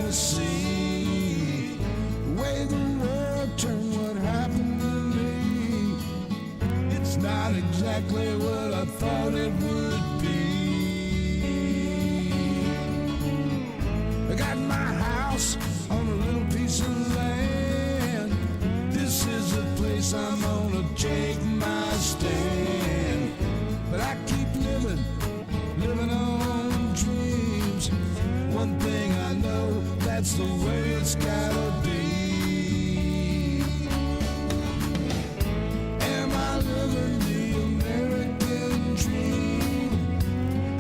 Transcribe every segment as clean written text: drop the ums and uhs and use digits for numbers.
will see the way the world turned what happened to me. It's not exactly what I thought it would be. I got my house on a little piece of land. This is the place I'm gonna take my stand. But I keep living on dreams. One thing I know, that's the way it's gotta be. Am I living the American dream?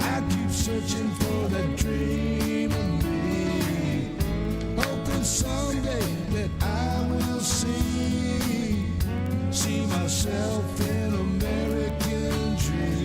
I keep searching for that dream of me, hoping someday that I will see myself in American dream.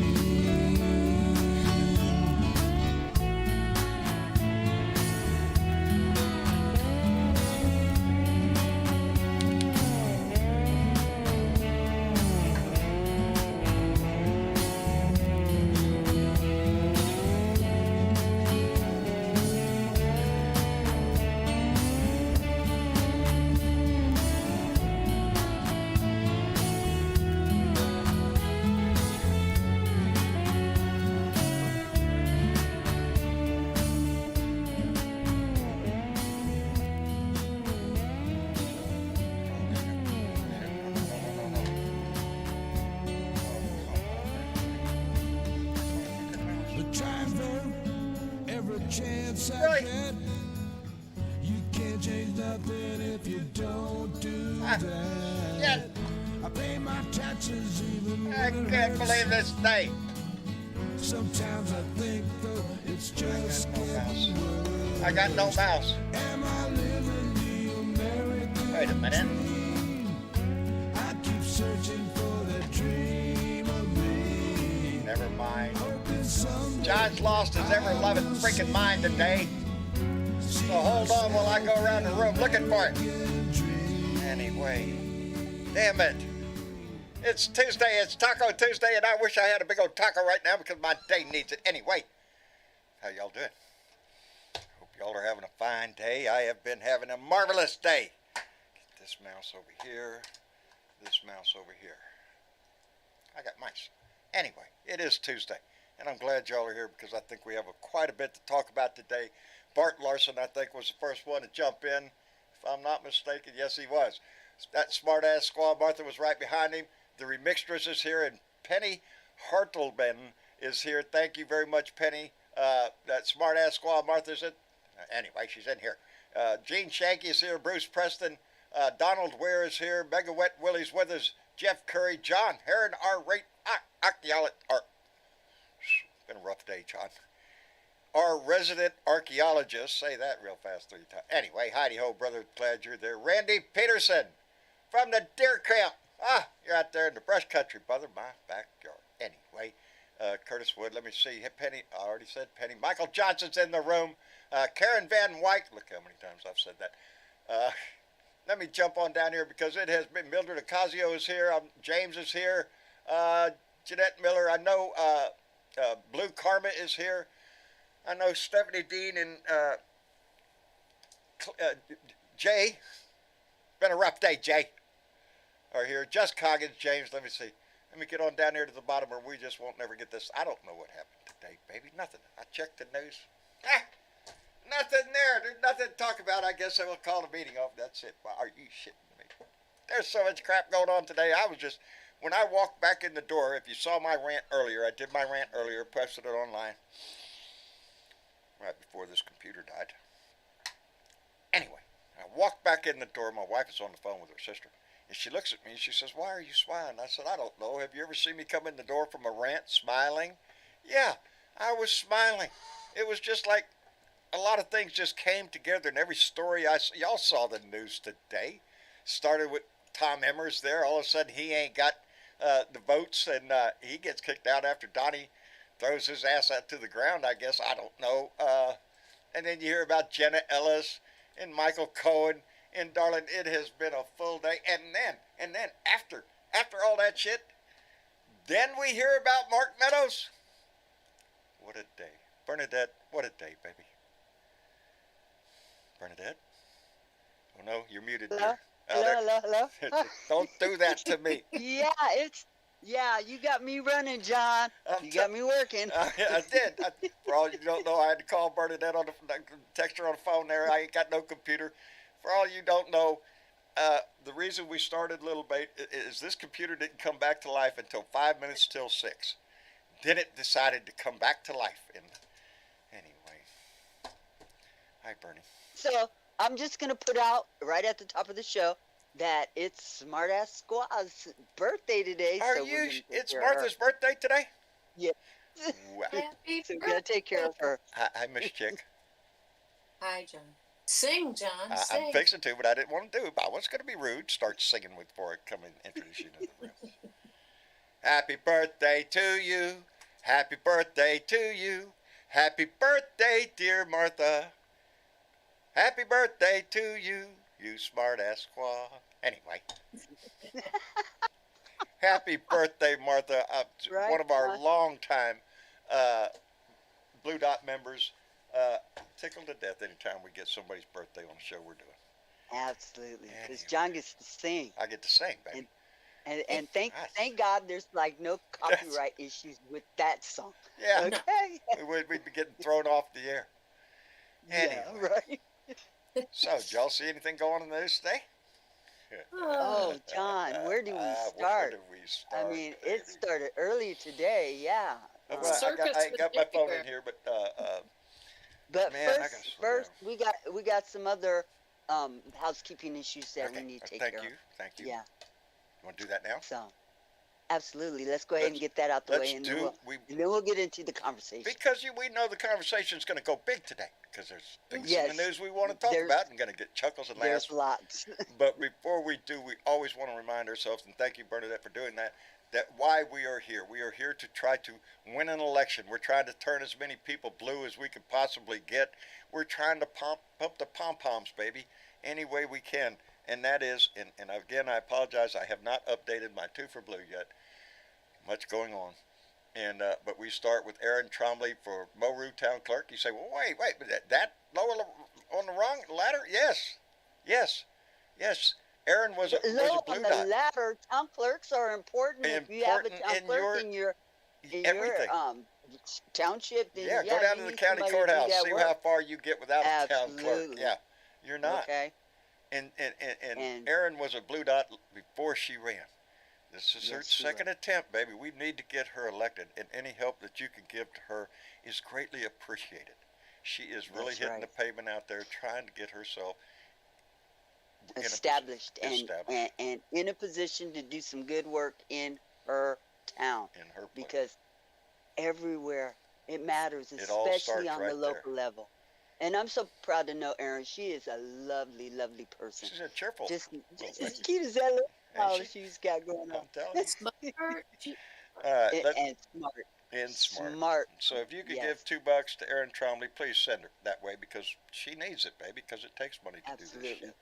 Chance I get. You can't change nothing if you don't do that. Yeah. I pay my taxes even I when it can't hurts. believe this day. Sometimes I think though it's just getting worse. I got no mouse. Am I living the American Wait a minute. dream? I keep searching for that dream of me. Never mind. Hoping someday John's lost his ever-loving freaking mind today. So hold on while I go around the room looking for it. Anyway, damn it. It's Tuesday, it's Taco Tuesday, and I wish I had a big old taco right now because my day needs it. Anyway, how y'all doing? Hope y'all are having a fine day. I have been having a marvelous day. Get this mouse over here, this mouse over here. I got mice. Anyway, it is Tuesday, and I'm glad y'all are here because I think we have quite a bit to talk about today. Bart Larson, I think, was the first one to jump in. If I'm not mistaken, yes, he was. That smart-ass Squaw Martha was right behind him. The remixtress is here, and Penny Hartelman is here. Thank you very much, Penny. That smart-ass Squaw Martha's in. Anyway, she's in here. Gene Shanky is here. Bruce Preston. Donald Ware is here. Mega Wet Willie's with us. Jeff Curry. John Heron, our rate archaeologist. Been a rough day, John. Our resident archaeologist. Say that real fast 3 times. Anyway, Heidi Ho, brother. Glad you're there. Randy Peterson from the deer camp. You're out there in the brush country, brother. My backyard. Anyway, Curtis Wood. Let me see. Penny. I already said Penny. Michael Johnson's in the room. Karen Van Wyck. Look how many times I've said that. Let me jump on down here because it has been. Mildred Ocasio is here. James is here. Jeanette Miller. I know Blue Karma is here. I know Stephanie Dean and Jay. Been a rough day, Jay. Are here. Just Coggins, James. Let me see. Let me get on down here to the bottom, or we just won't never get this. I don't know what happened today, baby. Nothing. I checked the news. Nothing there. There's nothing to talk about. I guess I will call the meeting off. That's it. Why are you shitting me? There's so much crap going on today. I was just, when I walked back in the door, if you saw my rant earlier, I did my rant earlier, posted it online right before this computer died. Anyway, I walked back in the door. My wife is on the phone with her sister. And she looks at me and she says, "Why are you smiling?" I said, "I don't know. Have you ever seen me come in the door from a rant smiling?" Yeah, I was smiling. It was just like a lot of things just came together, and every story y'all saw the news today. Started with Tom Emmers there. All of a sudden, he ain't got the votes, and he gets kicked out after Donnie throws his ass out to the ground, I guess. I don't know. And then you hear about Jenna Ellis and Michael Cohen. And darling, it has been a full day. And then after all that shit, then we hear about Mark Meadows. What a day. Bernadette, what a day, baby. Bernadette? Oh no, you're muted, Hello? dear. Oh, there. Hello? Don't do that to me. Yeah, you got me running, John. I'm You t- got me working. I did. For all you don't know, I had to call Bernadette on the text her on the phone there. I ain't got no computer. For all you don't know, the reason we started Little Bait is this computer didn't come back to life until 5 minutes till 6. Then it decided to come back to life. And anyway, hi Bernie. So I'm just gonna put out right at the top of the show that it's Smartass Squaw's birthday today. Are so you? It's Martha's birthday today. Yeah. Wow. Happy So we gotta take care of her. Hi, Miss Chick. Hi, John. Sing, John. Sing. I'm fixing to, but I didn't want to do it. But I was going to be rude. Start singing before I come and introduce you to the room. Happy birthday to you. Happy birthday to you. Happy birthday, dear Martha. Happy birthday to you, you smart-ass squaw. Anyway. Happy birthday, Martha. Right, one of our John. longtime Blue Dot members. Tickled to death anytime we get somebody's birthday on the show we're doing. Absolutely, because Anyway. John gets to sing, I get to sing, baby. and thank Nice. God there's like no copyright issues with that song. Yeah, Okay. we'd be getting thrown off the air. Yeah, Anyway. right. So, did y'all see anything going on in the news today? Oh, John, where do we Where start? do we start? I mean, baby? it started early today. Yeah. Well, Circus I ain't with got my phone in everywhere. here, but But Man, I gotta slow first, we got some other housekeeping issues that okay. we need to take Thank care you, of. thank you. Yeah. You want to do that now? So, absolutely. Let's go ahead and Let's- get that out the Let's way, and do. then we'll get into the conversation. Because we know the conversation's going to go big today. Because there's things in Yes. the news we want to talk There's- about and going to get chuckles and laughs. There's lots. But before we do, we always want to remind ourselves, and thank you, Bernadette, for doing that, that why we are here. We are here to try to win an election. We're trying to turn as many people blue as we can possibly get. We're trying to pump the pom-poms, baby, any way we can. And that is, and again, I apologize, I have not updated my Two for Blue yet. Much going on. And but we start with Aaron Trombley for Moru Town Clerk. You say, well, wait, but that lower on the wrong ladder? Yes. Aaron was a Low blue on the dot. ladder, town clerks are important. If you have a Important town in clerk your- in your everything. township, then Yeah, go down you to the need county somebody to do courthouse. that See work. how far you get without a town clerk. Absolutely. Yeah, you're not. Okay. And And- Aaron was a blue dot before she ran. This is her Yes, she second attempt, baby. We need to get her elected, and any help that you can give to her is greatly appreciated. She is really That's hitting right. the pavement out there, trying to get herself in a Established established and in a position to do some good work in her town, in her place. because everywhere it matters, It all especially starts on the right local level. And I'm so proud to know Erin. She is a lovely, lovely person. She's a cheerful. Just thank as you. cute as that little And how she- she's got going on. I'm telling you. Smart. All right, And smart. and smart. Smart. So if you could Yes. give $2 to Aaron Trombley, please send her that way, because she needs it, baby, because it takes money to do this Absolutely. shit.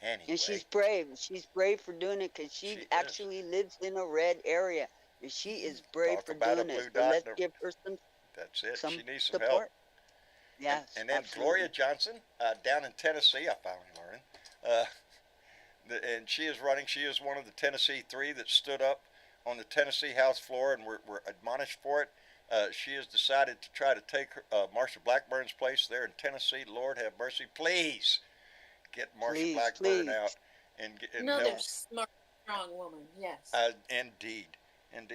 Anyway, And she's brave. She's brave for doing it, because She she is. actually lives in a red area. And she is brave Talk for about a doing blue it. So dot let's and a- give her some that's it. some She needs some support. help. Yes. And then absolutely. Gloria Johnson, down in Tennessee, I finally learned. And she is running. She is one of the Tennessee three that stood up on the Tennessee House floor and were admonished for it. She has decided to try to take Marsha Blackburn's place there in Tennessee. Lord have mercy. Please get Marsha Please, Blackburn please. out and Another help. smart, strong woman. Yes. Indeed.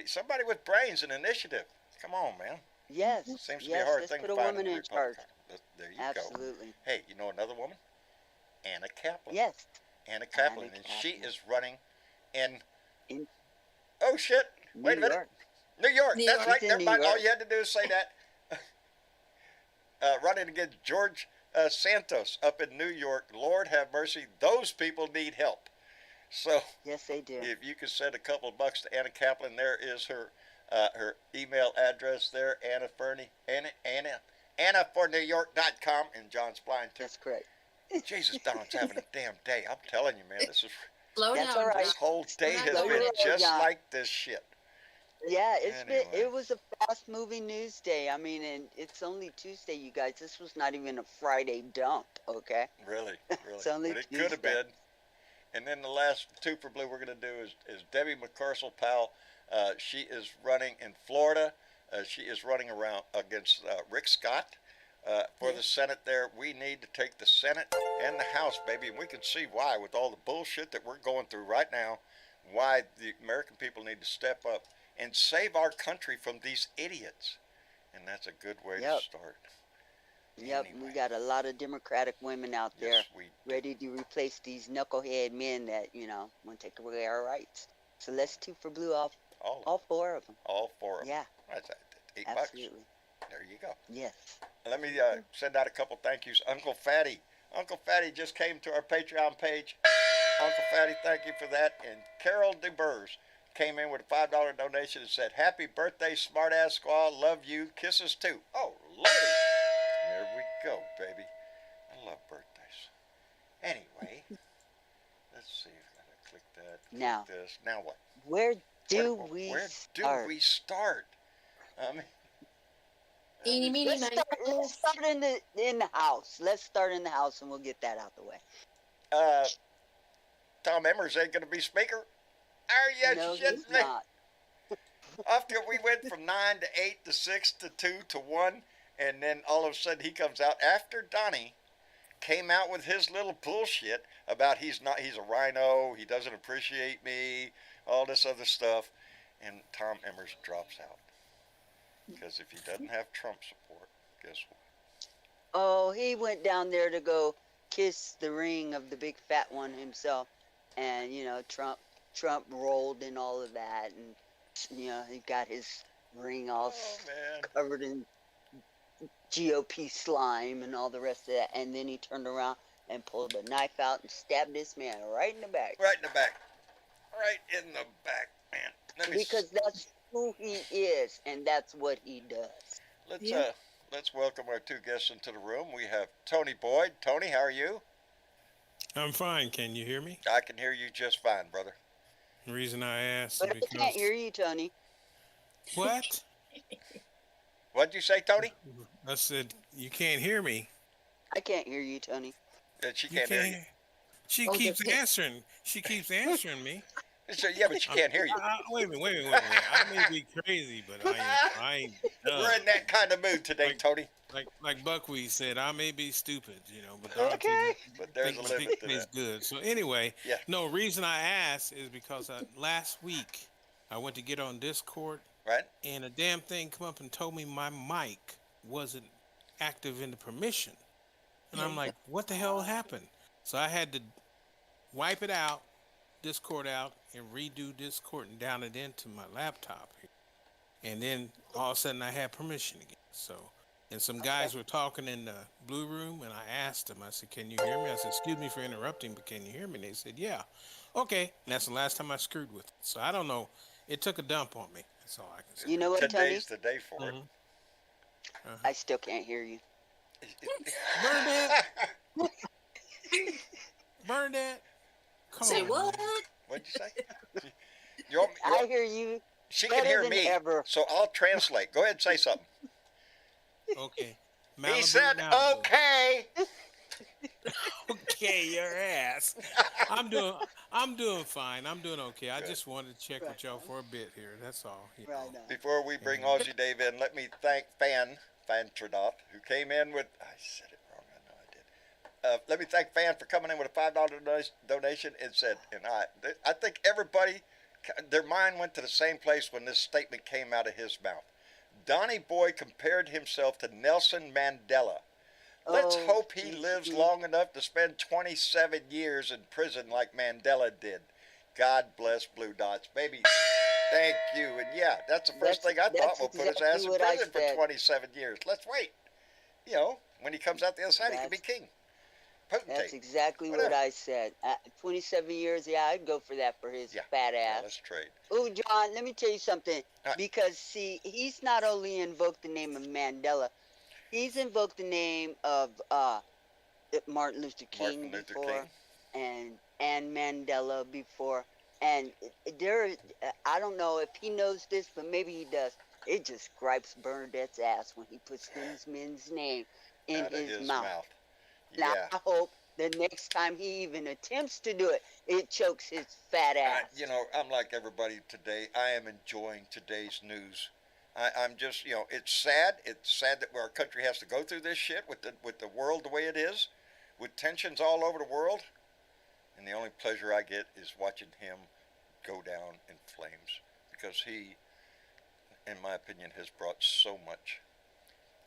Somebody with brains and initiative. Come on, man. Yes. Seems to be yes, a hard let's thing put to a find woman in the in charge. Republican. There you go. Absolutely. Hey, you know another woman? Anna Kaplan. Yes. Anna Kaplan, and she Kaplan. is running in. In Oh shit! Wait a New minute. York. New York. New That's York. right. She's in Never New mind. All York. you had to do is say that. Running against George Santos up in New York. Lord have mercy. Those people need help. So Yes, they do. if you could send a couple of bucks to Anna Kaplan, there is her email address there. Anna for NewYork.com, and John's blind too. That's correct. Jesus, Don's having a damn day. I'm telling you, man. This is Slow That's down. all right. this whole day has Slow been down, just John. like this shit. Yeah, Anyway. it was a fast moving news day. I mean, and it's only Tuesday, you guys. This was not even a Friday dump. okay? Really. It's only But it could have Tuesday. been. And then the last two for blue we're going to do is Debbie McCurcell-Powell. She is running in Florida. She is running around against Rick Scott for the Senate there. We need to take the Senate and the House, baby. And we can see why, with all the bullshit that we're going through right now, why the American people need to step up and save our country from these idiots. And that's a good way to start. Yep, Anyway. we got a lot of Democratic women out there Yes, we do. ready to replace these knucklehead men that, want to take away our rights. So let's 2 for blue off all 4 of them. All 4 of them. Yeah. That's $8. Absolutely. There you go. Yes. Let me send out a couple thank yous. Uncle Fatty just came to our Patreon page. Uncle Fatty, thank you for that. And Carol DeBurs came in with a $5 donation and said, "Happy birthday, smartass squad. Love you. Kisses too." Oh, Lord. There we go, baby. I love birthdays. Anyway, let's see if I can click that. Now, this. Now what? Where do Where do start? we start? I mean, Eeny, meeny, Let's miny, start in the house. Let's start in the house, and we'll get that out the way. Tom Emmers ain't going to be speaker. Are you No, shitting he's me? not. After we went from 9 to 8 to 6 to 2 to 1, and then all of a sudden he comes out after Donnie came out with his little bullshit about he's a rhino, he doesn't appreciate me, all this other stuff, and Tom Emmers drops out. Because if he doesn't have Trump support, guess what? Oh, he went down there to go kiss the ring of the big fat one himself, and Trump rolled in all of that, and he got his ring all covered in GOP slime and all the rest of that, and then he turned around and pulled a knife out and stabbed this man right in the back. Right in the back. Right in the back, man. Because that's who he is, and that's what he does. Let's welcome our 2 guests into the room. We have Tony Boyd. Tony, how are you? I'm fine. Can you hear me? I can hear you just fine, brother. The reason I asked But is I can't hear you, Tony. What? What'd you say, Tony? I said, you can't hear me. I can't hear you, Tony. She can't hear you. She keeps answering. She keeps answering me. So, yeah, but she can't hear you. Wait a minute. I may be crazy, but I ain't dumb. We're in that kind of mood today, Tony. Like Buckwheat said, I may be stupid, but Okay. But there's a limit to tastes that. good. So anyway, Yeah. no, reason I asked is because last week I went to get on Discord, Right? and a damn thing come up and told me my mic wasn't active in the permission. And I'm like, what the hell happened? So I had to wipe it out, Discord out, and redo Discord and down it into my laptop here. And then all of a sudden I had permission again. So, and some guys were talking in the blue room, and I asked them, I said, can you hear me? I said, excuse me for interrupting, but can you hear me? And they said, yeah. Okay. And that's the last time I screwed with it. So I don't know. It took a dump on me. That's all I can say. You know what, Today's Tony? the day for it. I still can't hear you. Burn that. Burn that. Come Say on. what? Man. What'd you say? I hear you. She better can hear than me, ever. so I'll translate. Go ahead and say something. Okay. He Malibu, said, Malibu. okay. Okay, your ass. I'm doing fine. I'm doing okay. I just wanted to check with y'all for a bit here. That's all. Right now. Before we bring Aussie Dave in, let me thank Fan Tradoth, who came in with, I said it wrong, I know I did. Let me thank Fan for coming in with a $5 donation and said, and I think everybody, their mind went to the same place when this statement came out of his mouth. Donnie Boy compared himself to Nelson Mandela. Let's hope he lives long enough to spend 27 years in prison like Mandela did. God bless Blue Dots. Baby, thank you. And yeah, that's the first thing I thought. We'll put his ass in prison for 27 years. Let's wait. When he comes out the other side, he can be king. Potentate. That's exactly what I said. 27 years, I'd go for that for his fat ass. Let's trade. Oh, John, let me tell you something. Right. Because, see, he's not only invoked the name of Mandela, he's invoked the name of Martin Luther King before, and Mandela before. And I don't know if he knows this, but maybe he does. It just gripes Bernadette's ass when he puts these men's name in his mouth. Yeah. I hope the next time he even attempts to do it, it chokes his fat ass. You know, I'm like everybody today. I am enjoying today's news. I'm just, you know, it's sad. It's sad that our country has to go through this shit with the world the way it is, with tensions all over the world. And the only pleasure I get is watching him go down in flames, because he, in my opinion, has brought so much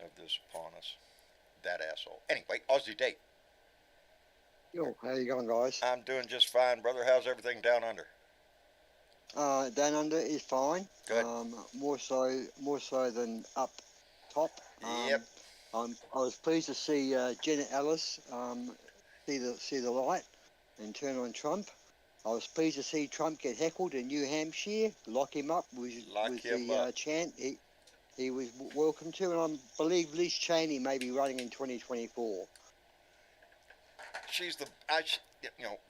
of this upon us. That asshole. Anyway, Aussie Date. Yo, how you going, guys? I'm doing just fine, brother. How's everything down under? Down under is fine. Good. More so than up top. Yep. I was pleased to see Janet Ellis see the light and turn on Trump. I was pleased to see Trump get heckled in New Hampshire. Lock him up was the chant he was welcome to, and I believe Liz Cheney may be running in 2024. She's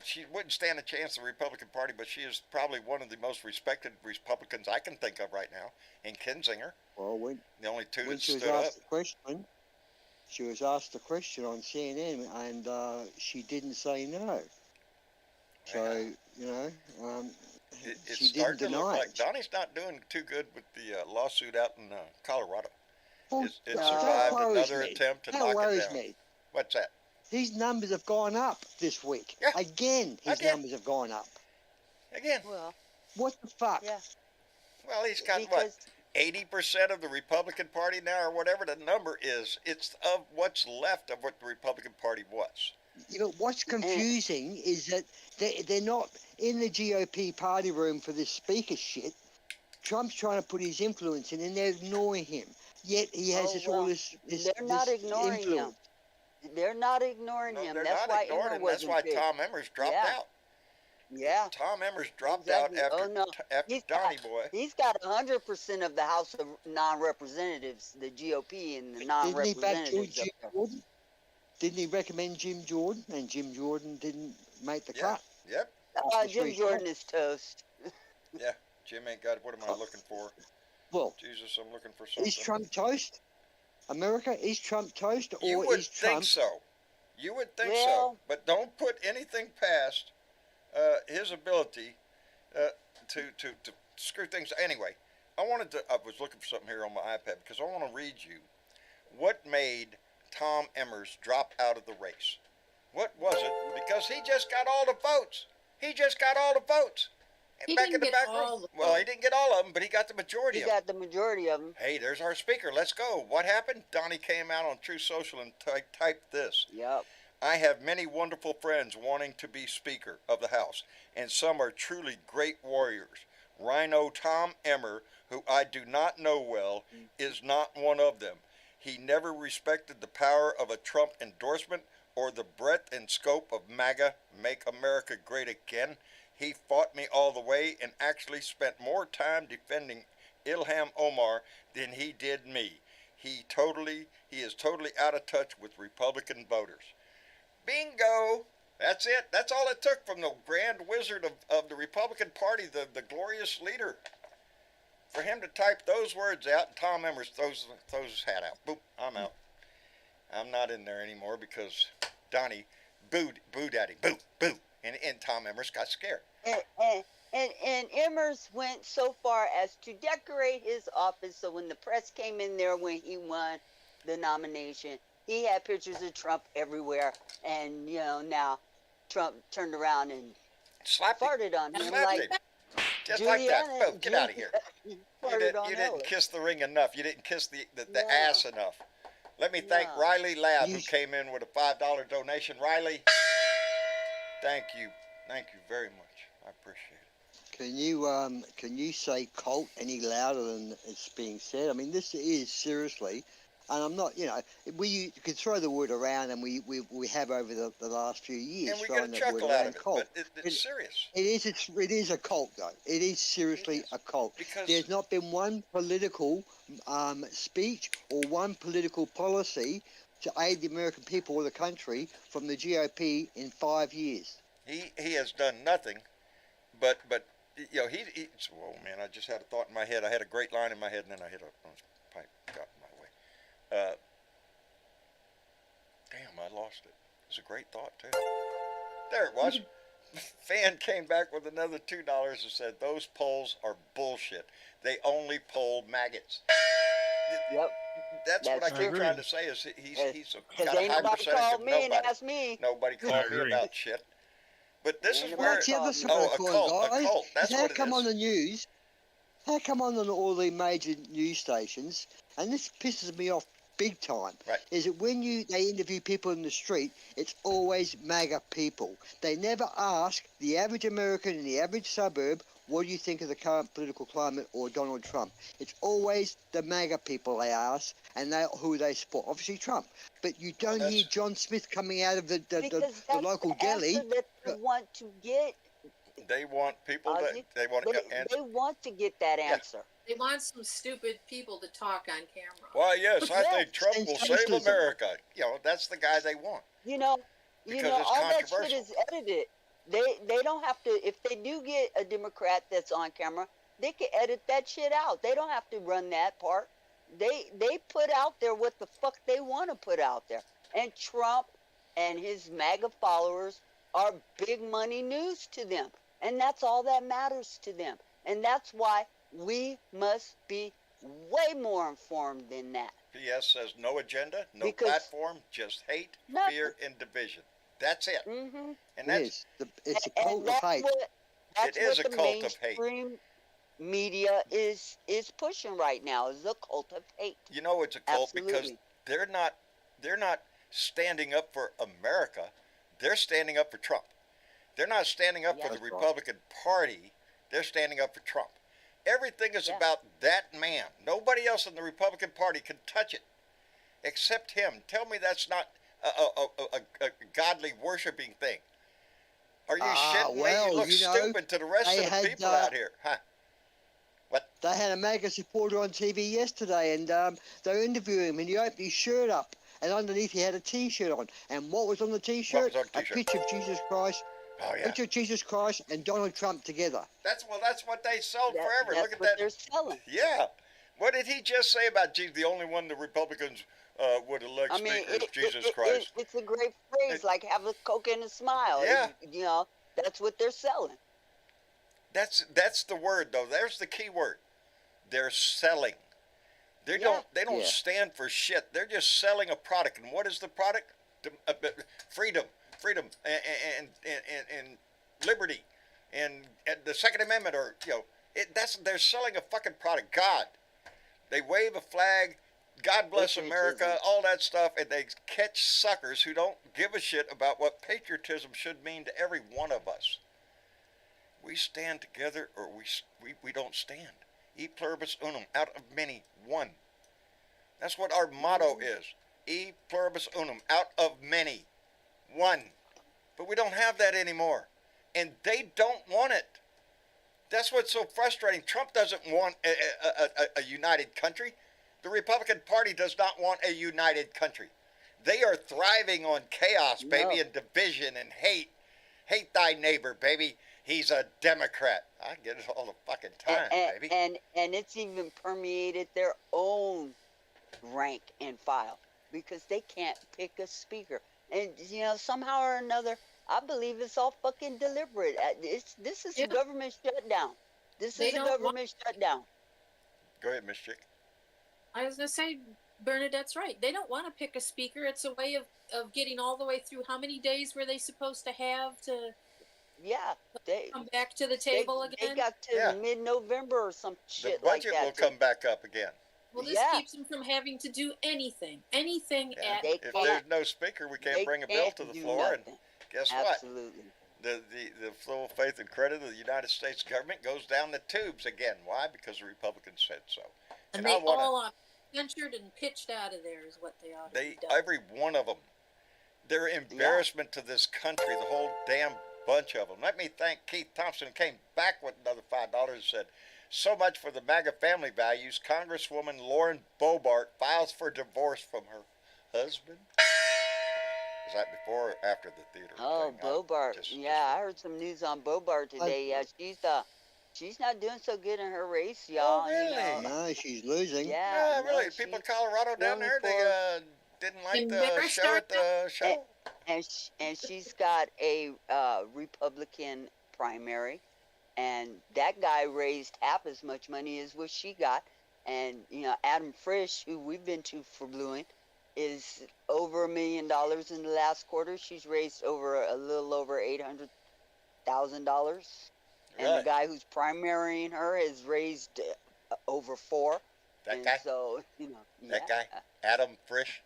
she wouldn't stand a chance in the Republican Party, but she is probably one of the most respected Republicans I can think of right now. And Kinzinger, Well, the only two when that she was stood up. she was asked the question on CNN, and she didn't say no. So It's she didn't starting to look deny like it. Donnie's not doing too good with the lawsuit out in Colorado. Well, It that survived worries another me. attempt to That knock it worries down. me. What's that? His numbers have gone up this week. Yeah. Again, his Again. numbers have gone up. Again. Well, What the fuck? yeah. Well, he's got Because 80% of the Republican Party now, or whatever the number is. It's of what's left of what the Republican Party was. You know, what's confusing is that they're not in the GOP party room for this speaker shit. Trump's trying to put his influence in, and they're ignoring him. Yet he has all this they're not ignoring him. influence. They're not ignoring No, him. they're That's not why ignoring Emmer him. That's wasn't why picked. Tom Emmer's dropped Yeah. out. Yeah. Tom Emmer's dropped Exactly. out after Oh, no. after He's Donnie got- Boy. He's got 100% of the House of Non-Representatives, the GOP and the Didn't he back non-representatives. Jim up there. Jordan? Didn't he recommend Jim Jordan? And Jim Jordan didn't make the Yeah. cut. Yep. After Jim three Jordan is toast. Yeah. Jim ain't got. What am I looking for? Well, Jesus, I'm looking for something. is Trump toast? America, is Trump toast, or You would is Trump? think so. You would think so. Well- But don't put anything past his ability to screw things. Anyway, I was looking for something here on my iPad because I want to read you what made Tom Emmer's drop out of the race. What was it? Because he just got all the votes. He just got all the votes. And He back didn't in the get back room. all the Well, he votes. didn't get all of them, but he got the majority He of them. got the majority of them. Hey, there's our speaker. Let's go. What happened? Donnie came out on True Social and typed this. Yep. I have many wonderful friends wanting to be Speaker of the House, and some are truly great warriors. Rhino Tom Emmer, who I do not know well, is not one of them. He never respected the power of a Trump endorsement or the breadth and scope of MAGA, Make America Great Again. He fought me all the way and actually spent more time defending Ilham Omar than he did me. He is totally out of touch with Republican voters. Bingo! That's it. That's all it took from the grand wizard of the Republican Party, the glorious leader, for him to type those words out. And Tom Emmer throws his hat out. Boop, I'm out. I'm not in there anymore because Donnie booed at him. Boo, boo. And Tom Emmer's got scared. And Emmers went so far as to decorate his office so when the press came in there when he won the nomination, he had pictures of Trump everywhere. And, now Trump turned around and Slapped him. farted on him. Slapped Like, him. Just like that. Juliana- Boom, get out of here. farted on You Ella. didn't kiss the ring enough. You didn't kiss the No. ass enough. Let me thank No. Riley Lab, who You- came in with a $5 donation. Riley, thank you. Thank you very much. I appreciate it. Can you say cult any louder than it's being said? I mean, this is seriously, and I'm not, we could throw the word around, and we have over the last few years And we throwing get a that word chuckle out around, of it, cult. but it's serious. It is a cult, though. It is seriously a cult. Because There's not been one political speech or one political policy to aid the American people or the country from the GOP in 5 years. he has done nothing, but he's, whoa, man, I just had a thought in my head. I had a great line in my head, and then I hit a pipe, got in my way. Damn, I lost it. It's a great thought, too. There it was. Fan came back with another $2 and said, those polls are bullshit. They only polled maggots. Yep. That's what I That's keep true. trying to say is he's Because got a ain't high nobody percentage called of me and nobody. asked me. Nobody I called me agree. about shit. But this Ain't is nobody where... What's the other called me. side of the a coin, cult. guys? A cult. That's How what it come on is. the news? How come on all the major news stations? And this pisses me off big time. Right. Is that when they interview people in the street, it's always MAGA people. They never ask the average American in the average suburb, what do you think of the current political climate or Donald Trump? It's always the MAGA people they ask, and who they support. Obviously Trump. But you don't hear John Smith coming out of the Because the that's local the deli. answer that they want to get. They want people that... Ozzy. They want... They want to get that answer. They want some stupid people to talk on camera. Well, yes, I think Yes, Trump will save sensationalism. America. You know, that's the guy they want. You know, Because it's all that shit controversial. is edited. They don't have to. If they do get a Democrat that's on camera, they can edit that shit out. They don't have to run that part. They put out there what the fuck they want to put out there. And Trump and his MAGA followers are big money news to them. And that's all that matters to them. And that's why we must be way more informed than that. PS says no agenda, no Because- platform, just hate, Nothing. fear, and division. That's it. Mm-hmm. And that's... It's a And cult of that's hate. that's It is what a the cult of hate. mainstream media is pushing right now, is a cult of hate. You know it's a cult because Absolutely. they're not standing up for America. They're standing up for Trump. They're not standing up for Yeah. the Republican Party. They're standing up for Trump. Everything is Yeah. about that man. Nobody else in the Republican Party can touch it except him. Tell me that's not a godly worshiping thing. Are you shitting me? well, You look you know, stupid to the rest they of the had, people out here. Huh? What? They had a MAGA supporter on TV yesterday, and they were interviewing him, and he opened his shirt up, and underneath he had a T-shirt on. And what was on the T-shirt? What was on the A T-shirt? picture of Jesus Christ. Oh yeah. Picture of Jesus Christ and Donald Trump together. That's what they sold That- forever. that's Look at what that. they're selling. Yeah. What did he just say about Jesus? The only one the Republicans would elect I mean, speaker is Jesus Christ. it's a great phrase, like have a Coke and a smile. Yeah. You know, that's what they're selling. That's the word though. There's the key word. They're selling. They Yeah. don't Yeah. stand for shit. They're just selling a product. And what is the product? Freedom, and liberty, and the Second Amendment, or they're selling a fucking product. God. They wave a flag. God bless America. Patriotism. All that stuff, and they catch suckers who don't give a shit about what patriotism should mean to every one of us. We stand together, or we don't stand. E pluribus unum, out of many, one. That's what our motto is. E pluribus unum, out of many, one. But we don't have that anymore. And they don't want it. That's what's so frustrating. Trump doesn't want a united country. The Republican Party does not want a united country. They are thriving on chaos, baby, No. and division and hate. Hate thy neighbor, baby. He's a Democrat. I get it all the fucking time, baby. And it's even permeated their own rank and file because they can't pick a speaker. And somehow or another, I believe it's all fucking deliberate. This is a government shutdown. This They is a don't want- government shutdown. Go ahead, Miss Chick. I was going to say, Bernadette's right. They don't want to pick a speaker. It's a way of getting all the way through. How many days were they supposed to have to Yeah, they come back to the table they again? got to Yeah. mid-November or some The shit like budget that. will come back up again. Well, this Yeah. keeps them from having to do anything. Anything Yeah. at They If can't- there's no speaker, we can't They bring a bill can't to the do floor. And nothing. guess what? Absolutely. The full faith and credit of the United States government goes down the tubes again. Why? Because the Republicans said so. And I they wanna- all censured and pitched out of there is what they ought to be done. every one of them, they're embarrassment to this country, the whole damn bunch of them. Let me thank Keith Thompson, who came back with another $5 and said, so much for the MAGA family values. Congresswoman Lauren Boebert files for divorce from her husband. Is that before or after the theater Oh, thing? Boebert. Yeah, I heard some news on Boebert today. She's not doing so good in her race, y'all. Oh, really? No, she's losing. Yeah. Yeah, really. no, People in she's Colorado down going there, they for- didn't like the Embarrassed show at the show. and she's got a Republican primary, and that guy raised half as much money as what she got. And Adam Frisch, who we've been to for bluing, is over $1 million in the last quarter. She's raised over a little over $800,000, and Really? the guy who's primarying her has raised over four. That And guy? so That yeah. guy? Adam Frisch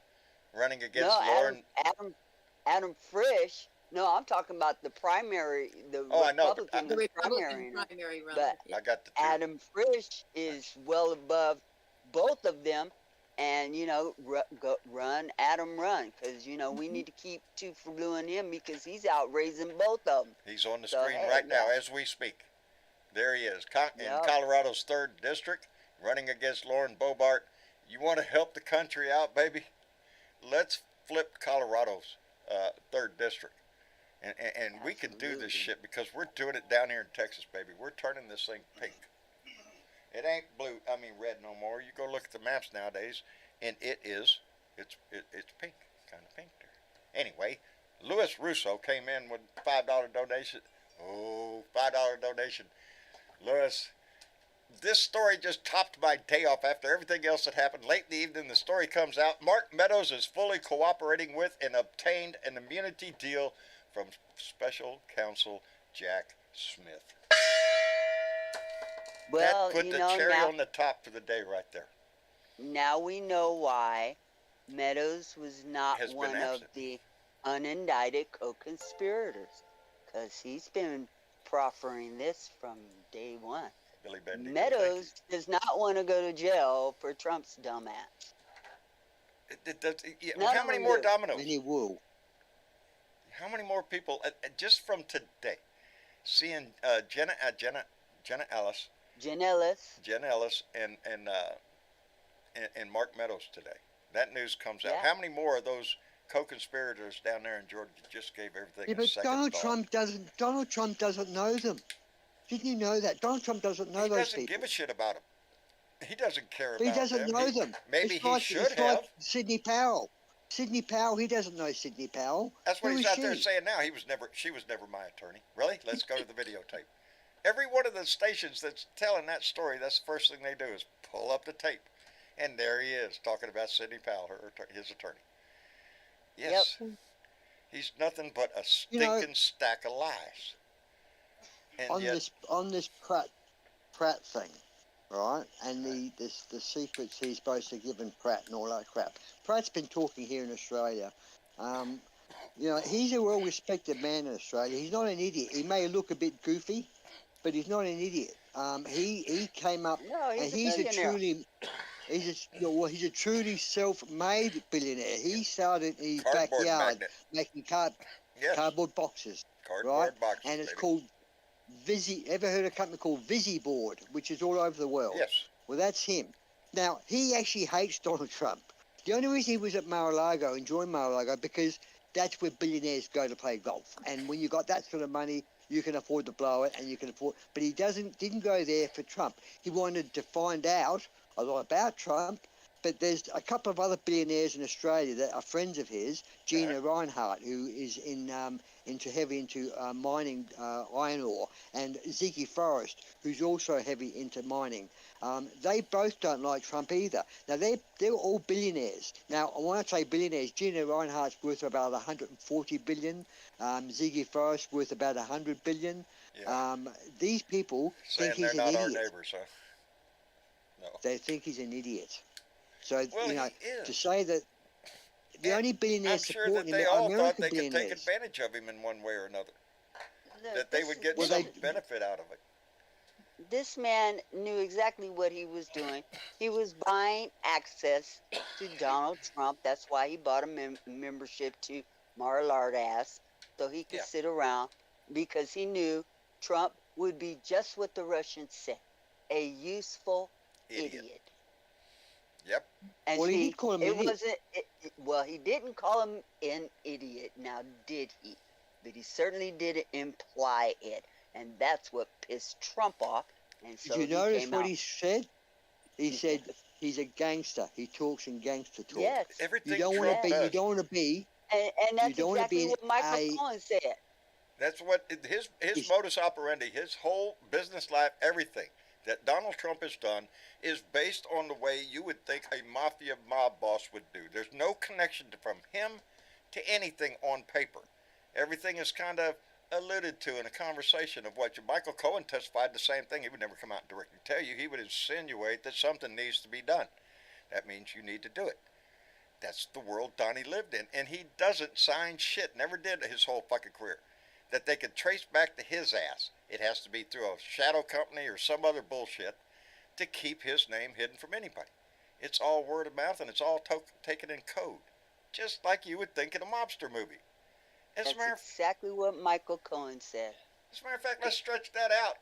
running against No, Lauren? Adam Frisch. No, I'm talking about the primary, the Oh, I know, but Republican The who's Republican primarying her. primary runner. But I got the two. Adam Frisch is well above both of them, and run Adam, run, because we need to keep two for bluing him because he's out raising both of them. He's on the So, screen hey, right now yeah. as we speak. There he is, in Yeah. Colorado's 3rd district, running against Lauren Boebert. You want to help the country out, baby? Let's flip Colorado's 3rd district. And we can do this Absolutely. shit because we're doing it down here in Texas, baby. We're turning this thing pink. It ain't red no more. You go look at the maps nowadays, and it's pink, kind of pink there. Anyway, Louis Russo came in with $5 donation. Oh, $5 donation. Louis, this story just topped my day off after everything else that happened. Late in the evening, the story comes out. Mark Meadows is fully cooperating with and obtained an immunity deal from Special Counsel Jack Smith. Well, that put the cherry on the top for the day right there. now we know why Meadows was not Has been one of absent. the unindicted co-conspirators, because he's been proffering this from day one. Billy Bendigo, Meadows does not want to go to jail for Trump's dumbass. None how of many them more do. dominoes? Many will. How many more people, just from today, seeing Jenna Ellis, Jen Ellis, and Mark Meadows today. That news comes out. Yeah. How many more of those co-conspirators down there in Georgia just gave everything Yeah, a but second Donald thought? Trump doesn't know them. Didn't you know that? Donald Trump doesn't know He those doesn't people. give a shit about them. He doesn't care He about doesn't them. know them. Maybe It's he like, should it's have. like Sidney Powell. Sidney Powell, he doesn't know Sidney Powell. That's what Who he's is out there she? saying now. She was never my attorney. Really? Let's go to the videotape. Every one of the stations that's telling that story, that's the first thing they do is pull up the tape. And there he is, talking about Sidney Powell, his attorney. Yes. Yep. He's nothing but a You know, stinking stack of lies. And on yet, this Pratt thing, right? And the secrets he's supposed to give Pratt and all that crap. Pratt's been talking here in Australia. He's a well-respected man in Australia. He's not an idiot. He may look a bit goofy, but he's not an idiot. He came up, No, and he's a billionaire. he's a truly self-made billionaire. He started in his cardboard backyard magnet. making Yes, cardboard boxes, cardboard right? boxes, And it's baby. called Visi. Ever heard of a company called Visiboard, which is all over the world? Yes. Well, that's him. Now, he actually hates Donald Trump. The only reason he was at Mar-a-Lago, enjoying Mar-a-Lago, because that's where billionaires go to play golf. And when you got that sort of money, you can afford to blow it, and you can afford. But he didn't go there for Trump. He wanted to find out a lot about Trump. But there's a couple of other billionaires in Australia that are friends of his. Gina Reinhardt, who is into mining iron ore, and Ziggy Forrest, who's also heavy into mining. They both don't like Trump either. Now they're all billionaires. Now when I say billionaires, Gina Reinhardt's worth about 140 billion. Ziggy Forrest worth about 100 billion. Yeah. These people Saying think he's they're an not our idiot. neighbors, huh? No. They think he's an idiot. So Well, he to is. say that the And only billionaires I'm sure that supporting they him all are thought American they could take billionaires. advantage of him in one way or another. No, That they would get Well, some they- benefit out of it. This man knew exactly what he was doing. He was buying access to Donald Trump. That's why he bought a membership to Mar-a-Lago, so he could Yeah. sit around, because he knew Trump would be just what the Russians said, a useful idiot. Yep. And Well, he see, did call him it an idiot. wasn't. Well, he didn't call him an idiot. Now, did he? But he certainly did imply it, and that's what pissed Trump off. And so Did you he notice came what out. he said? He said he's a gangster. He talks in gangster talk. Yes. Everything You don't want Trump to be. does. You don't want to be And that's don't wanna be exactly what Michael a- Cohen said. That's what his He's- modus operandi, his whole business life, everything that Donald Trump has done is based on the way you would think a mafia mob boss would do. There's no connection from him to anything on paper. Everything is kind of alluded to in a conversation of what Michael Cohen testified the same thing. He would never come out and directly tell you. He would insinuate that something needs to be done. That means you need to do it. That's the world Donnie lived in. And he doesn't sign shit, never did his whole fucking career, that they could trace back to his ass. It has to be through a shadow company or some other bullshit to keep his name hidden from anybody. It's all word of mouth and it's all taken in code, just like you would think in a mobster movie. That's exactly what Michael Cohen said. As a matter of fact, let's stretch that out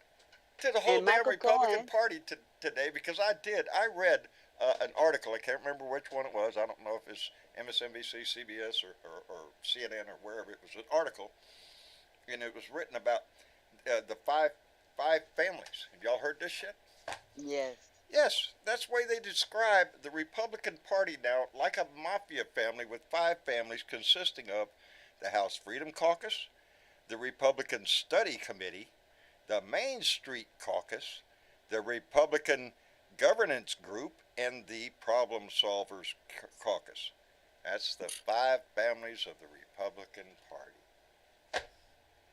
to the whole And damn Michael Republican Cohen- Party today, because I read an article. I can't remember which one it was. I don't know if it's MSNBC, CBS, or CNN or wherever. It was an article, and it was written about the five families. Have y'all heard this shit? Yes. Yes, that's the way they describe the Republican Party now, like a mafia family with 5 families consisting of the House Freedom Caucus, the Republican Study Committee, the Main Street Caucus, the Republican Governance Group, and the Problem Solvers Caucus. That's the 5 families of the Republican Party.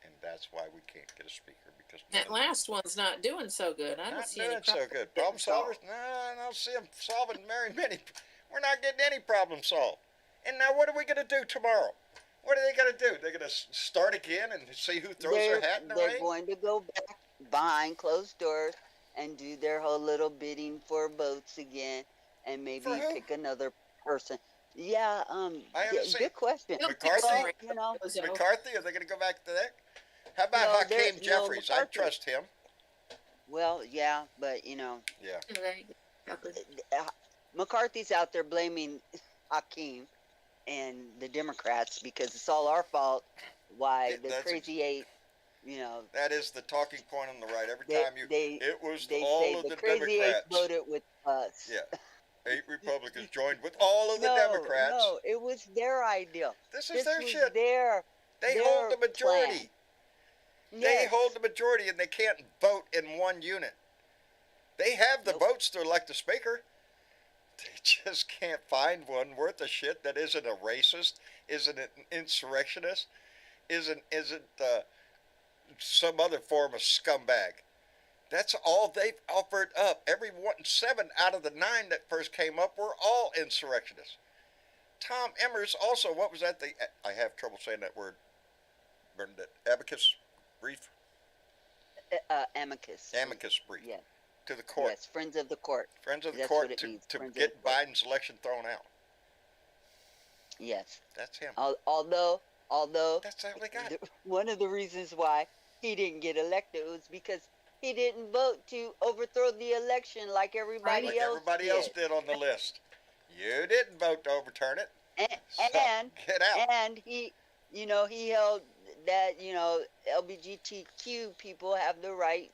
And that's why we can't get a speaker, because That last one's not doing so good. I don't not see any doing so problem good. getting Problem solved. solvers? No, I don't see them solving very many. We're not getting any problem solved. And now what are we going to do tomorrow? What are they going to do? They're going to start again and see who throws their hat in the They're ring? going to go back behind closed doors and do their whole little bidding for votes again, and maybe For who? pick another person. Yeah, I haven't seen- good question. Don't McCarthy? Well, you know, McCarthy? Are they going to go back to that? How about No, Hakeem no, Jeffries? I McCarthy. trust him. well, yeah, but you know, Yeah. McCarthy's out there blaming Hakeem and the Democrats because it's all our fault. Why Yeah, the that's Crazy Eight, you know, That is the talking point on the right. Every they time you, they it was they all say of the the Crazy Eight Democrats. voted with us. Yeah. 8 Republicans joined with all of the no, Democrats. no, it was their idea. This is This their was shit. their They their hold the majority. plan. They Yes. hold the majority and they can't vote in one unit. They have the Nope. votes to elect the speaker. They just can't find one worth a shit that isn't a racist, isn't an insurrectionist, isn't some other form of scumbag. That's all they've offered up. Every 7 out of the 9 that first came up were all insurrectionists. Tom Emmer's also, what was that? I have trouble saying that word. Bernadette. Abacus brief? Amicus. Amicus brief. Yes. To the court. Yes, friends of the court. Friends of the That's court what it to, means, to friends of get the court. Biden's election thrown out. Yes. That's him. Although That's all they got. one of the reasons why he didn't get elected was because he didn't vote to overthrow the election like everybody Like else everybody did. else did on the list. You didn't vote to overturn it. So And get out. and he, you know, he held that, you know, LGBTQ people have the right,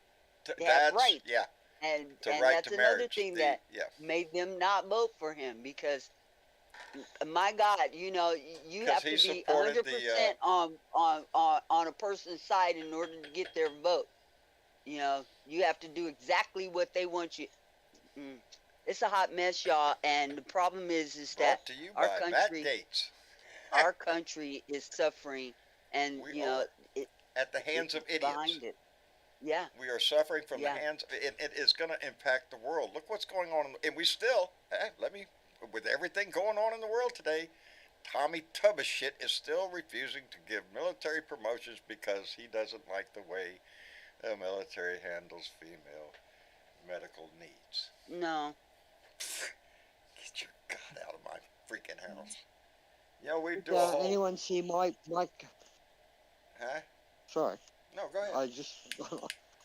they have rights. Yeah, and to and right that's to another marriage. thing The- that yeah. made them not vote for him because, my God, you know, you 'Cause have to he be supported 100% on a person's side in order to get their vote. You know, you have to do exactly what they want you. It's a hot mess, y'all, and the problem is Brought that to you our by country- Matt Gates our country is suffering, and We you know, are. at the hands of it's idiots. behind it. Yeah. We are suffering from Yeah. the hands. It is going to impact the world. Look what's going on, and we still. With everything going on in the world today, Tommy Tubbs shit is still refusing to give military promotions because he doesn't like the way the military handles female medical needs. No. Get your God out of my freaking house. You know, we Did do a whole. anyone see Mike? Huh? Sorry, No, go ahead. I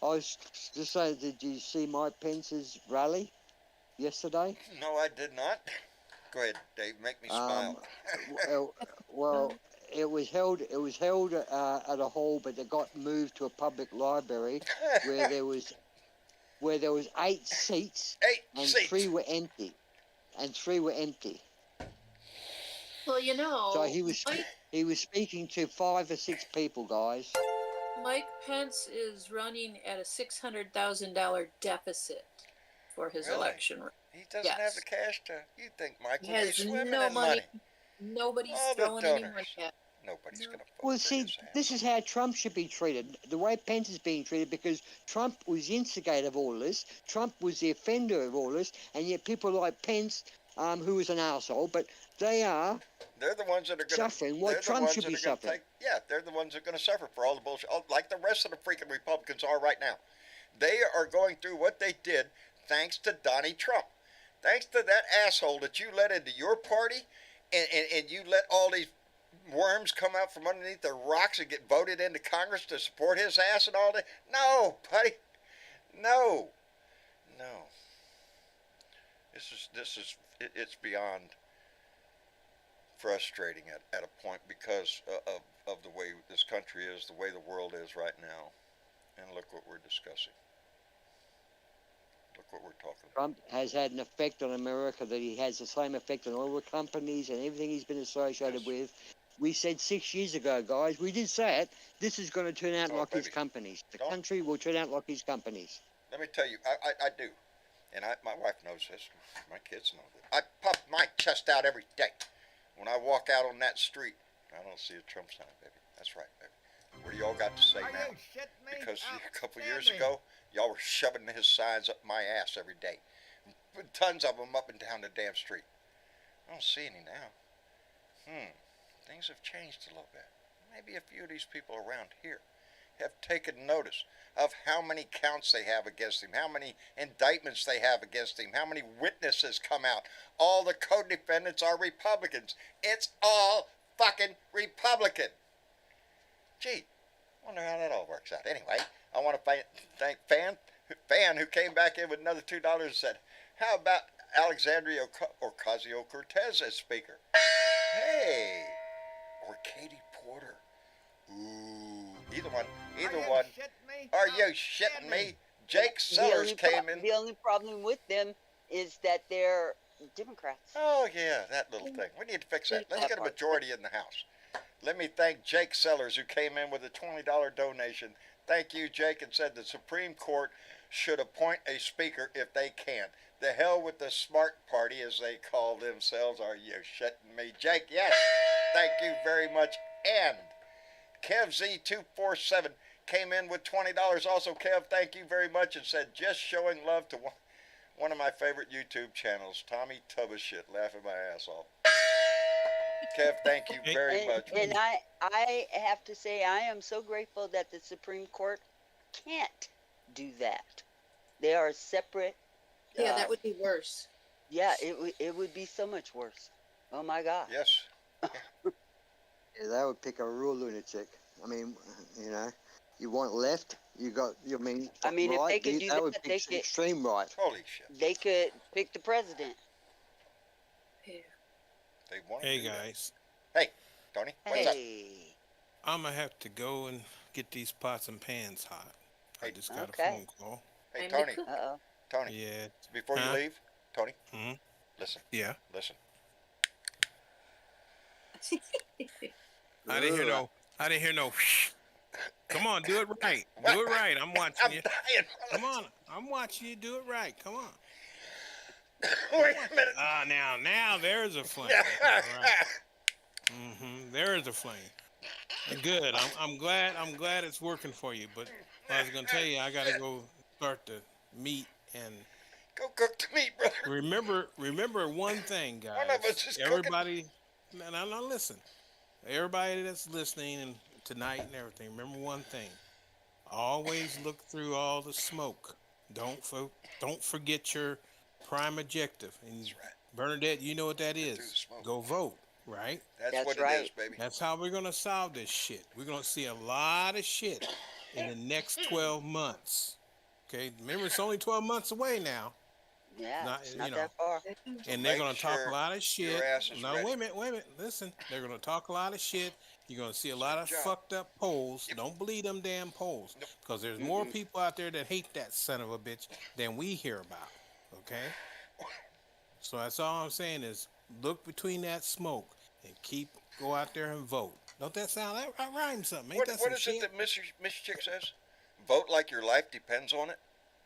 was just saying, did you see Mike Pence's rally yesterday? No, I did not. Go ahead, Dave. Make me smile. Well, it was held at a hall, but it got moved to a public library where there was 8 seats 8 and seats. 3 were empty. Well, you know, So he was speaking to 5 or 6 people, guys. Mike Pence is running at a $600,000 deficit for his Really? election. He doesn't have the Yes. cash to. You think Mike He would be has swimming no in money. money? Nobody's All the throwing any money donors. at. Nobody's No. going to vote Well, for see, his this ass. is how Trump should be treated. The way Pence is being treated, because Trump was the instigator of all this. Trump was the offender of all this, and yet people like Pence, who is an arsehole, but they are They're the ones that are going to suffering what They're the Trump ones should that be are going to suffering. take. Yeah, they're the ones that are going to suffer for all the bullshit, like the rest of the freaking Republicans are right now. They are going through what they did thanks to Donnie Trump, thanks to that asshole that you let into your party, and you let all these worms come out from underneath the rocks and get voted into Congress to support his ass and all that. No, buddy, no. It's beyond frustrating at a point because of the way this country is, the way the world is right now, and look what we're discussing. Look what we're talking about. Trump has had an effect on America that he has the same effect on all the companies and everything he's been associated Yes. with. We said 6 years ago, guys, we did say it, this is going to turn out like his baby. companies. The Don't- country will turn out like his companies. Let me tell you, I do. And my wife knows this. My kids know this. I pump my chest out every day. When I walk out on that street, I don't see a Trump sign, baby. That's right, baby. What do y'all got to say now? Because a couple years ago, y'all were shoving his signs up my ass every day. Tons of them up and down the damn street. I don't see any now. Things have changed a little bit. Maybe a few of these people around here have taken notice of how many counts they have against him, how many indictments they have against him, how many witnesses come out. All the co-defendants are Republicans. It's all fucking Republican. Gee, wonder how that all works out. Anyway, I want to thank Fan who came back in with another $2 and said, how about Alexandria Ocasio-Cortez as speaker? Hey, or Katie Porter. Ooh, either one. Are you shitting me? Jake Sellers came in. The only problem with them is that they're Democrats. Oh, yeah, that little thing. We need to fix that. Let's get a majority in the House. Let me thank Jake Sellers, who came in with a $20 donation. Thank you, Jake, and said the Supreme Court should appoint a speaker if they can. The hell with the smart party, as they call themselves. Are you shitting me? Jake, yes. Thank you very much. And KevZ247 came in with $20. Also, Kev, thank you very much, and said, just showing love to one of my favorite YouTube channels, Tommy Tubashit, laughing my ass off. Kev, thank you very much. And I have to say, I am so grateful that the Supreme Court can't do that. They are separate. Yeah, that would be worse. Yeah, it would be so much worse. Oh my God. Yes. Yeah, they would pick a real lunatic. I mean, you know, you want left, I mean, right, if they could do they would that, pick they could. extreme right. Holy shit. They could pick the president. Yeah. They want Hey to do that. guys, Hey, Tony, what's up? Hey. I'm gonna have to go and get these pots and pans hot. I just got Okay. a phone call. Hey, I'm the Tony, cook. Uh-oh. Tony, Yeah. before you Huh? leave, Tony, Mhm. listen, Yeah. listen. I didn't hear no. Come on, do it right. What? Do it right. I'm watching I'm you. dying. Come on, I'm watching you. Do it right. Come on. Wait a minute. Ah, now there's a flame. All right. There is a flame. And good. I'm glad it's working for you. But I was gonna tell you, I gotta go start the meat and. Go cook the meat, brother. Remember one thing, guys. One of us is Everybody, now listen. Everybody that's listening and tonight and everything, remember one thing. Always look through all the smoke. Don't forget your prime objective. And That's right. Bernadette, you know what that through is. the smoke. Go vote, right? That's what right. it is, baby. That's how we're gonna solve this shit. We're gonna see a lot of shit in the next 12 months. Okay, remember it's only 12 months away now. Yeah, it's not you know, that far. and they're Make gonna talk sure a lot of shit. your ass is No, ready. wait a minute. Listen, they're gonna talk a lot of shit. You're gonna see a lot of Good job. fucked up polls. Yep. Don't believe them damn polls, Nope. because there's more people out there that hate that son of a bitch than we hear about. Okay. So that's all I'm saying is look between that smoke. and go out there and vote. Don't that sound that rhymes something? Ain't What that what some is shit? it that Miss Chick says? Vote like your life depends on it,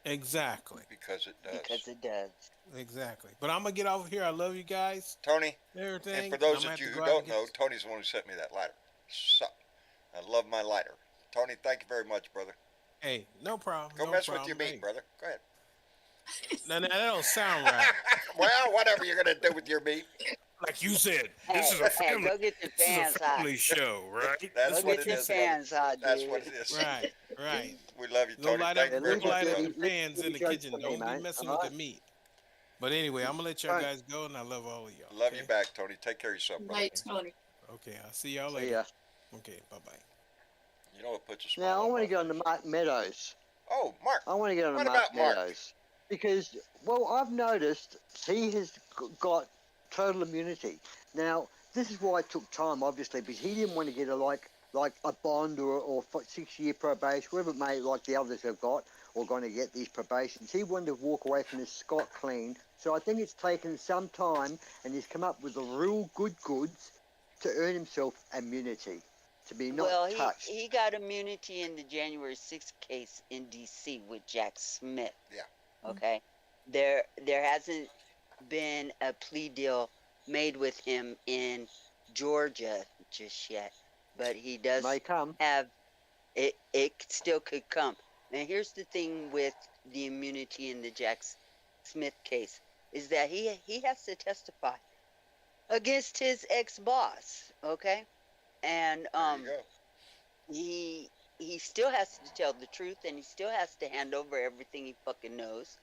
Exactly. because it does. Because it does. Exactly. But I'm gonna get over here. I love you guys. Tony, Everything. and for those I'm gonna of you have to who go out don't and get know, Tony's the one who sent me that lighter. So, I love my lighter. Tony, thank you very much, brother. Hey, no problem. Go no mess problem. with your Hey, meat, brother. Go ahead. Now, that don't sound right. Well, whatever you're gonna do with your meat. Like you said, Hey, this is a hey, family. go get your This is pants a hot. family show, right? That's Go what get it your is, brother. pants hot, That's dude. what it is. Right, right. We love you, Go Tony. light Thank up, you very go much, light up brother. the pans in the jokes kitchen. for me, Don't be mate. messing All with right. the meat. But anyway, I'm gonna let y'all Right. guys go, and I love all of y'all. Love okay? you back, Tony. Take care of yourself, brother. Night, Tony. Okay, I'll see y'all See later. ya. Okay, bye bye. You know what puts a smile Now I on want my to get on face? to Mark Meadows. Oh, Mark. I want to get on to What Mark about Mark? Meadows because, well, I've noticed he has got total immunity. Now, this is why it took time, obviously, because he didn't want to get a bond or 6-year probation, whatever it may, like the others have got, or going to get these probations. He wanted to walk away from this scot clean. So I think it's taken some time, and he's come up with the real goods to earn himself immunity, to be not Well, touched. he got immunity in the January 6th case in D.C. with Jack Smith. Yeah. Okay, there hasn't been a plea deal made with him in Georgia just yet, but he does May come. have it. It still could come. Now, here's the thing with the immunity in the Jack Smith case is that he has to testify against his ex-boss. Okay, and There you go. he still has to tell the truth, and he still has to hand over everything he fucking knows.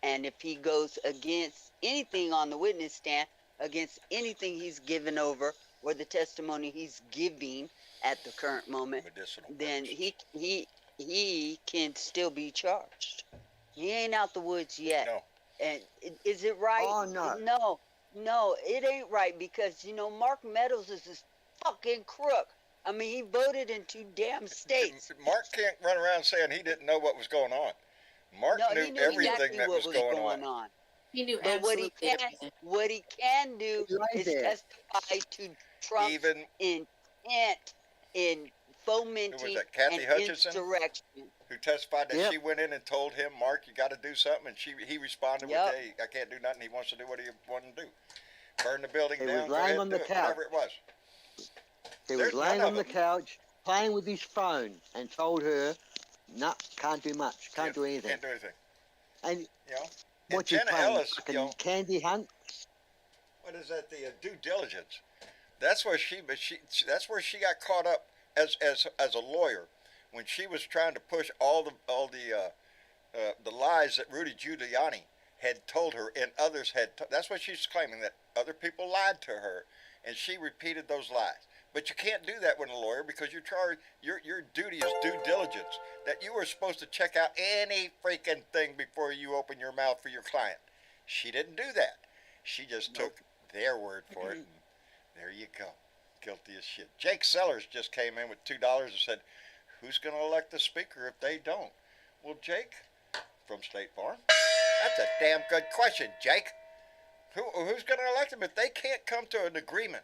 And if he goes against anything on the witness stand, against anything he's given over or the testimony he's giving at the current moment, Medicinal. then purposes. he can still be charged. He ain't out the woods yet. No. And is it right? Oh, no. No, it ain't right, because Mark Meadows is this fucking crook. I mean, he voted in 2 damn states. Mark can't run around saying he didn't know what was going on. Mark No, he knew knew everything exactly that what was going on. He knew But what absolutely he everything. can do He's right is there. testify to Trump's Even intent in who fomenting was that? Kathy an Hutchinson, insurrection. who testified that Yep. she went in and told him, "Mark, you got to do something," and he responded Yep. with, "Hey, I can't do nothing. He wants to do what he wanted to do. Burn the building He down. was Go laying ahead on and the do it." couch. Whatever it was. He There's was laying none on of the them. couch playing with his phone and told her, "No, can't do much, can't do anything." Can't do anything. And You know. And what's he Jenna playing? Ellis, Fucking you know, Candy Hunt? what is that? The due diligence. That's where that's where she got caught up as a lawyer, when she was trying to push all the lies that Rudy Giuliani had told her, and others had. That's what she's claiming, that other people lied to her, and she repeated those lies. But you can't do that with a lawyer, because you're charged. Your duty is due diligence. That you were supposed to check out any freaking thing before you open your mouth for your client. She didn't do that. She just took their word for it. And there you go. Guilty as shit. Jake Sellers just came in with $2 and said, "Who's going to elect the speaker if they don't?" Well, Jake from State Farm. That's a damn good question, Jake. Who's going to elect them if they can't come to an agreement?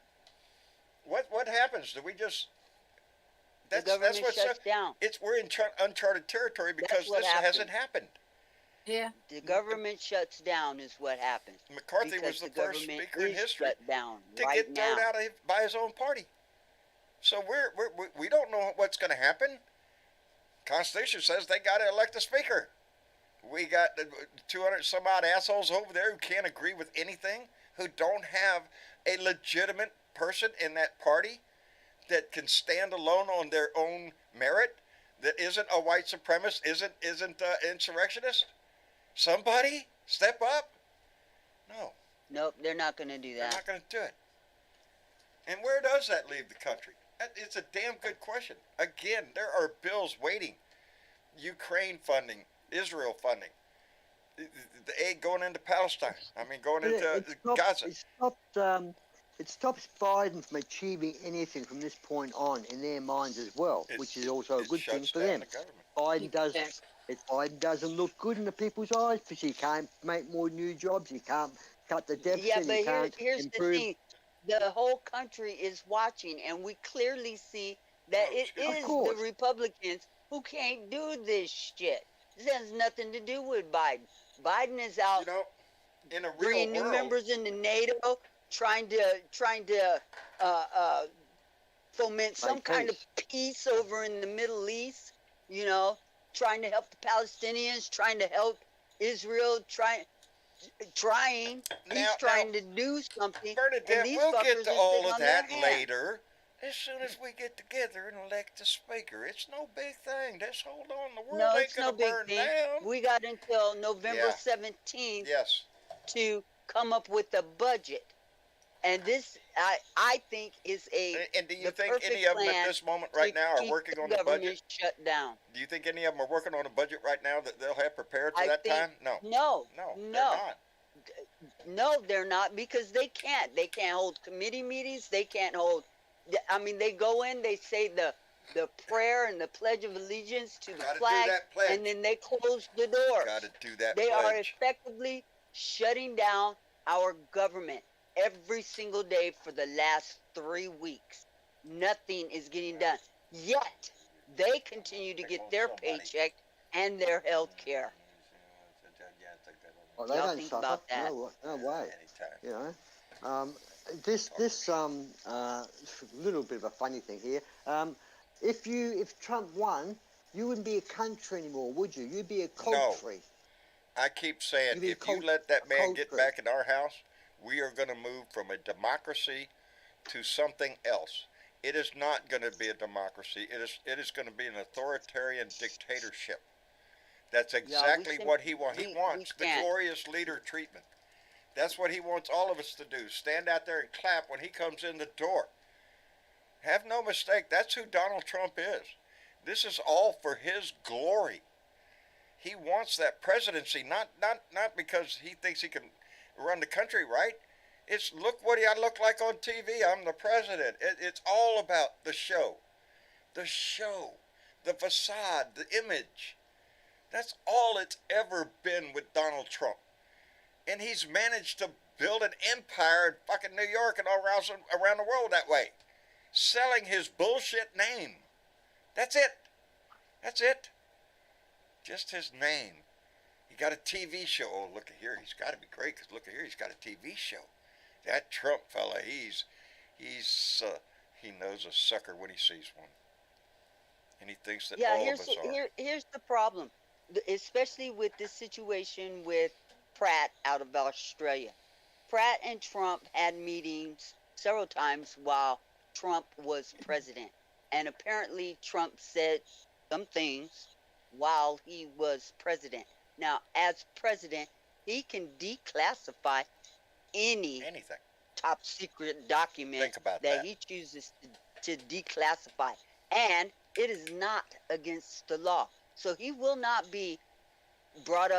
What happens? Do we just? The government what's shuts down. we're in uncharted territory, because what this hasn't happened. Yeah. The government shuts down is what happens. McCarthy Because was the first government speaker in is history shut down to right get thrown now. out by his own party. So we don't know what's going to happen. Constitution says they got to elect a speaker. We got 200 some odd assholes over there who can't agree with anything, who don't have a legitimate person in that party that can stand alone on their own merit, that isn't a white supremacist, isn't insurrectionist. Somebody step up. No, Nope, they're not going to do they're that. not going to do it. And where does that leave the country? It's a damn good question. Again, there are bills waiting. Ukraine funding, Israel funding, the aid going into Palestine. I mean, going But into Gaza. It stops Biden from achieving anything from this point on in their minds as well, which is also a good thing shuts for down them. the government. Biden doesn't look good in the people's eyes, because he can't make more new jobs, he can't cut the deficit, Yeah, but he can't here's the improve. thing. the whole country is watching, and we clearly see that Oh, it excuse Of is the course. Republicans who can't do this shit. This has nothing to do with Biden. Biden is out You know, in a real bringing new world, members into NATO, trying to foment some Make kind of peace. peace over in the Middle East. You know, trying to help the Palestinians, trying to help Israel, trying. He's now, trying to do something, and Bernadette, these we'll get fuckers to are all sitting of on their that hands. later. As soon as we get together and elect a speaker, it's no big thing. Just hold on. The world No, ain't it's gonna no big burn thing. down. We got until November Yeah. 17th Yes. to come up with a budget. And this, I think, is And do you the think perfect any of them at plan this moment to right now are keep working the on the government budget? shut down. Do you think any of them are working on a budget right now that they'll have prepared for I that think time? No. no, No, they're no, not. no, they're not, because they can't. They can't hold committee meetings. They can't hold. I mean, they go in, they say the prayer and the pledge of allegiance to the Gotta do flag, that pledge. and then they close the doors. Gotta do that They are pledge. effectively shutting down our government every single day for the last 3 weeks. Nothing is getting done. Yet, they continue to get their paycheck and their health care. Well, they Y'all don't think suffer. about that. No way. Anytime. You know, this little bit of a funny thing here. If Trump won, you wouldn't be a country anymore, would you? You'd be a country. I keep saying, You mean if you cult- let that man cult get group. back in our house, we are going to move from a democracy to something else. It is not going to be a democracy. It is going to be an authoritarian dictatorship. That's exactly what he wants. He wants the can't. glorious leader treatment. That's what he wants all of us to do. Stand out there and clap when he comes in the door. Have no mistake, that's who Donald Trump is. This is all for his glory. He wants that presidency, not because he thinks he can run the country right. It's look what I look like on TV. I'm the president. It's all about the show. The show. The facade. The image. That's all it's ever been with Donald Trump. And he's managed to build an empire in fucking New York and all around the world that way. Selling his bullshit name. That's it. That's it. Just his name. He got a TV show. Oh, look at here. He's got to be great, because look at here. He's got a TV show. That Trump fella, he knows a sucker when he sees one. And he thinks that all of us are. Here's the problem, especially with this situation with Pratt out of Australia. Pratt and Trump had meetings several times while Trump was president. And apparently Trump said some things while he was president. Now, as president, he can declassify anything top secret document that he chooses to declassify. And it is not against the law. So he will not be brought up